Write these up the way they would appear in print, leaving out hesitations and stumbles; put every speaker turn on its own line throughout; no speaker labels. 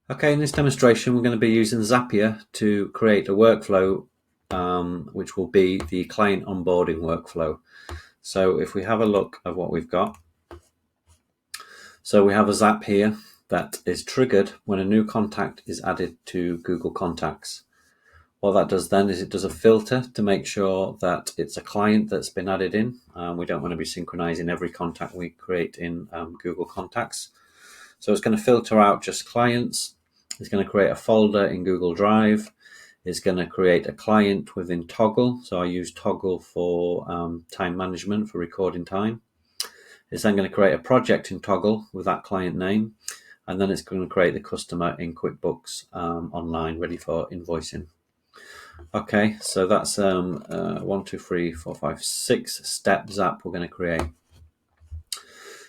Okay, in this demonstration, we're going to be using Zapier to create a workflow, which will be the client onboarding workflow. So if we have a look at what we've got, so we have a Zap here that is triggered when a new contact is added to Google Contacts. What that does then is it does a filter to make sure that it's a client that's been added in. We don't want to be synchronizing every contact we create in Google Contacts. So it's going to filter out just clients. It's going to create a folder in Google Drive. It's going to create a client within Toggl. So I use Toggl for time management, for recording time. It's then going to create a project in Toggl with that client name. And then it's going to create the customer in QuickBooks online, ready for invoicing. Okay, so that's 1, 2, 3, 4, 5, 6 step Zap we're going to create.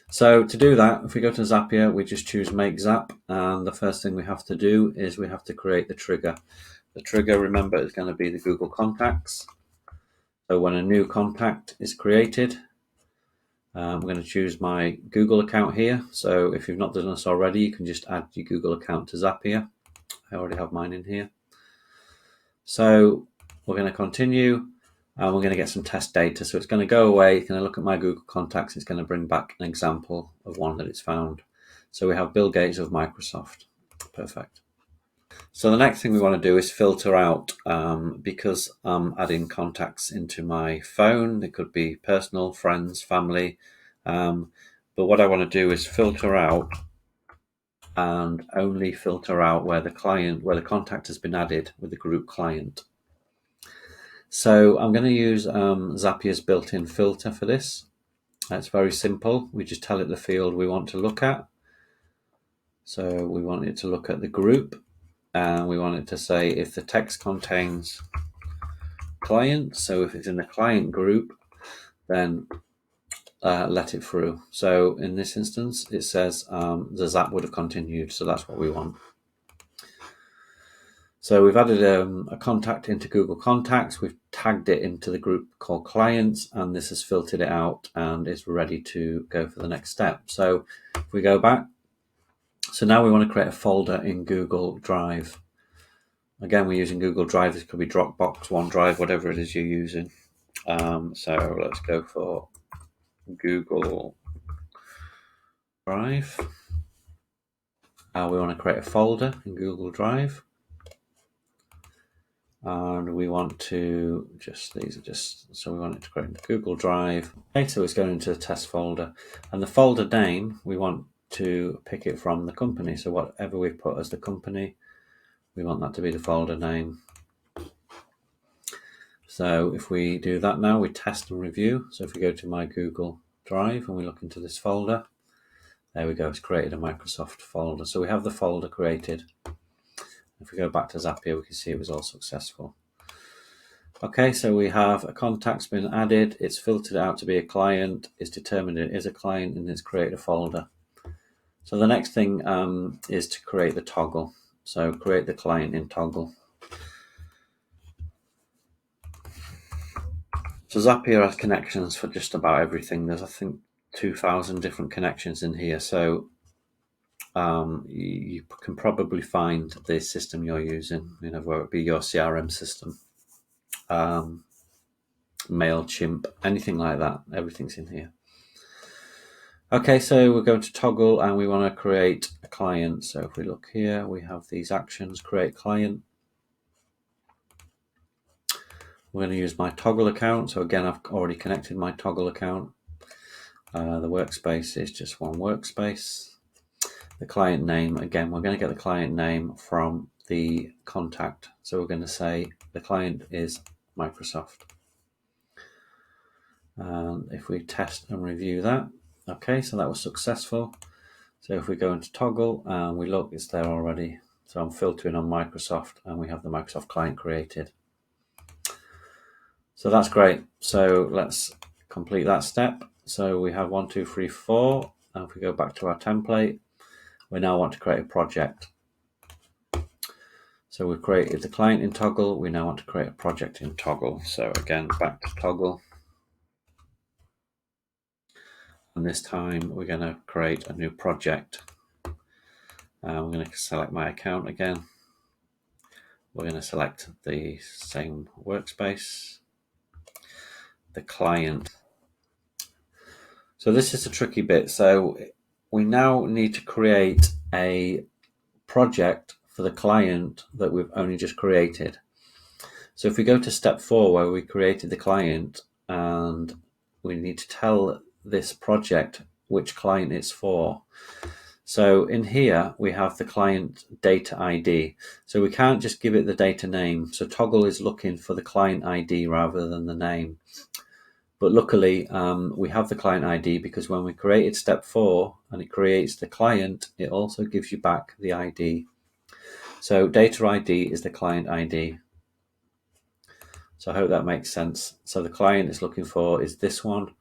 So to do that, if we go to Zapier, we just choose Make Zap, and the first thing we have to do is we have to create the trigger. The trigger, remember, is going to be the Google Contacts. So when a new contact is created, I'm going to choose my Google account here. So if you've not done this already, you can just add your Google account to Zapier. I already have mine in here. So we're going to continue. And we're going to get some test data. So it's going to go away. It's going to look at my Google Contacts. It's going to bring back an example of one that it's found. So we have Bill Gates of Microsoft. Perfect. So the next thing we want to do is filter out, because I'm adding contacts into my phone. It could be personal, friends, family. But what I want to do is filter out and only filter out where the contact has been added with the group client. So I'm going to use Zapier's built-in filter for this. It's very simple. We just tell it the field we want to look at. So we want it to look at the group, and we want it to say if the text contains client. So if it's in the client group, then let it through. So in this instance, it says the Zap would have continued. So that's what we want. So we've added a contact into Google Contacts. We've tagged it into the group called clients, and this has filtered it out and is ready to go for the next step. So if we go back, so now we want to create a folder in Google Drive. Again, we're using Google Drive. This could be Dropbox, OneDrive, whatever it is you're using. So let's go for Google Drive. We want to create a folder in Google Drive. And we want to so we want it to create a Google Drive. Okay, so it's going into the test folder. And the folder name, we want to pick it from the company. So whatever we've put as the company, we want that to be the folder name. So if we do that now, we test and review. So if we go to my Google Drive and we look into this folder, there we go, it's created a Microsoft folder. So we have the folder created. If we go back to Zapier, we can see it was all successful. Okay, so we have a contact's been added. It's filtered out to be a client. It's determined it is a client, and it's created a folder. So the next thing is to create the Toggl. So create the client in Toggl. So Zapier has connections for just about everything. There's, I think, 2,000 different connections in here. So you can probably find the system you're using, whether it be your CRM system, MailChimp, anything like that. Everything's in here. Okay, so we're going to Toggl and we want to create a client. So if we look here, we have these actions, create client. We're going to use my Toggl account. So again, I've already connected my Toggl account. The workspace is just one workspace. The client name, again, we're going to get the client name from the contact. So we're going to say the client is Microsoft. And if we test and review that, okay, so that was successful. So if we go into Toggl and we look, it's there already. So I'm filtering on Microsoft and we have the Microsoft client created. So that's great. So let's complete that step. So we have 1, 2, 3, 4. And if we go back to our template, we now want to create a project. So we've created the client in Toggl. We now want to create a project in Toggl. So again, back to Toggl. And this time we're going to create a new project. I'm going to select my account again. We're going to select the same workspace, the client. So this is a tricky bit. So we now need to create a project for the client that we've only just created. So if we go to step 4 where we created the client, and we need to tell this project which client it's for. So in here we have the client data ID. So we can't just give it the data name. So Toggl is looking for the client ID rather than the name. But luckily we have the client ID, because when we created step 4 and it creates the client, it also gives you back the ID. So data ID is the client ID. So I hope that makes sense. So the client is looking for is this one,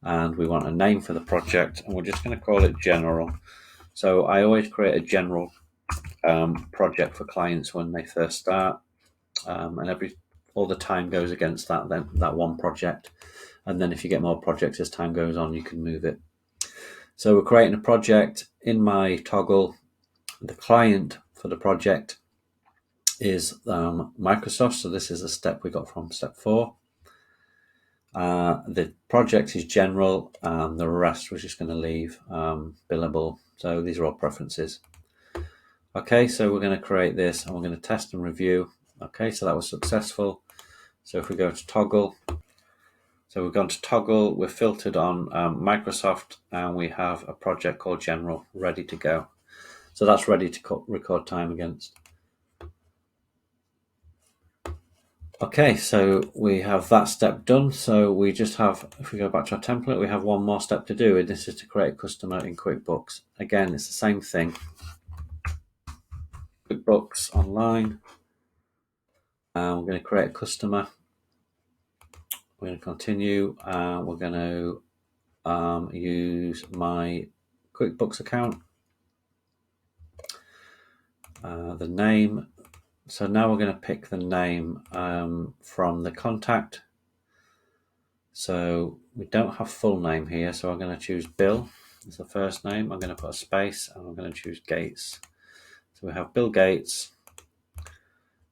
and we want a name for the project, and we're just going to call it general. So I always create a general project for clients when they first start, and all the time goes against that one project. And then if you get more projects as time goes on, you can move it. So we're creating a project in my Toggl. The client for the project is Microsoft. So this is a step we got from step 4. The project is general, and the rest we're just going to leave billable. So these are all preferences. Okay, so we're going to create this and we're going to test and review. Okay, so that was successful. So if we go to Toggl, so we've gone to Toggl, we're filtered on Microsoft, and we have a project called General ready to go. So that's ready to record time against. Okay, so we have that step done. So we just have, if we go back to our template, we have one more step to do, and this is to create a customer in QuickBooks. Again, it's the same thing. QuickBooks Online. We're going to create a customer. We're going to continue. We're going to use my QuickBooks account. The name. So now we're going to pick the name from the contact. So we don't have full name here, so I'm going to choose Bill as the first name. I'm going to put a space, and I'm going to choose Gates. So we have Bill Gates.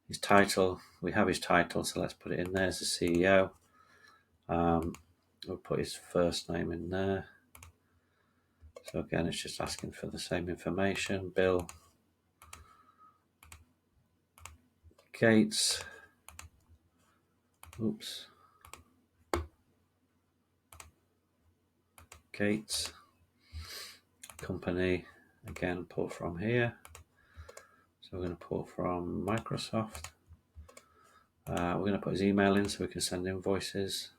His title, we have his title, so let's put it in there as the CEO. We'll put his first name in there. So again, it's just asking for the same information. Bill Gates. Oops. Gates. Company. Again, pull from here. So we're going to pull from Microsoft. We're going to put his email in so we can send invoices.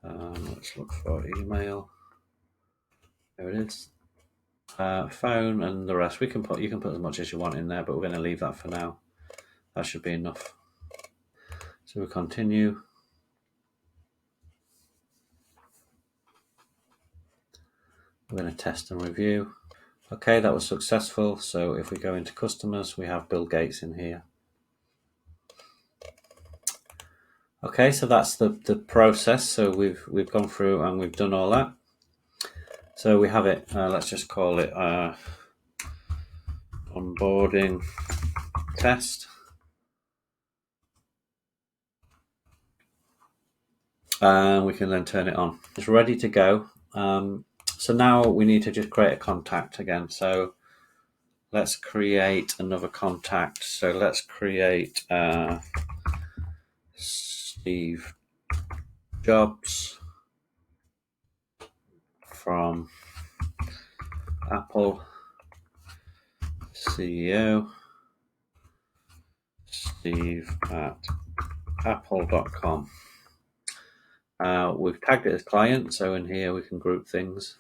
Let's look for email. There it is. Phone and the rest. You can put as much as you want in there, but we're going to leave that for now. That should be enough. So we continue. We're going to test and review. Okay, that was successful. So if we go into customers, we have Bill Gates in here. Okay, so that's the process. So we've gone through and we've done all that. So we have it. Let's just call it onboarding test. And we can then turn it on. It's ready to go. So now we need to just create a contact again. So let's create another contact. So let's create Steve Jobs from Apple, CEO, Steve at apple.com. We've tagged it as client, so in here we can group things.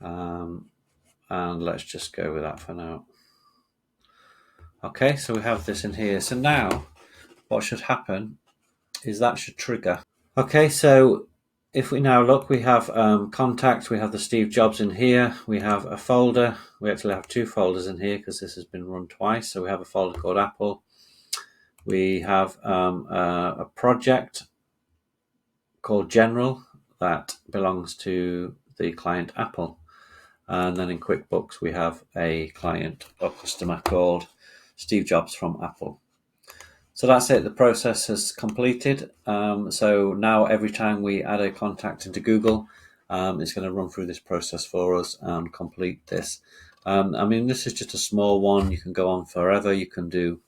And let's just go with that for now. Okay, so we have this in here. So now what should happen is that should trigger. Okay, so if we now look, we have contacts, we have the Steve Jobs in here, we have a folder. We actually have 2 folders in here because this has been run twice. So we have a folder called Apple. We have a project called General that belongs to the client Apple. And then in QuickBooks, we have a client or customer called Steve Jobs from Apple. So that's it. The process has completed. So now every time we add a contact into Google, it's going to run through this process for us and complete this. I mean, this is just a small one. You can go on forever. You can do,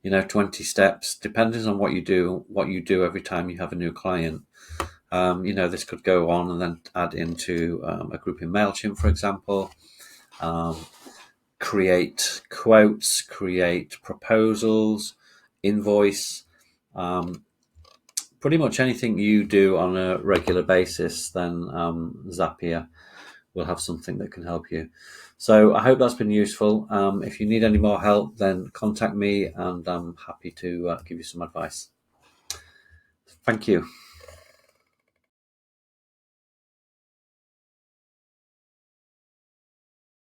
20 steps, depending on what you do every time you have a new client. This could go on and then add into a group in MailChimp, for example. Create quotes, create proposals, invoice, pretty much anything you do on a regular basis, then Zapier will have something that can help you. So I hope that's been useful. If you need any more help, then contact me and I'm happy to give you some advice. Thank you.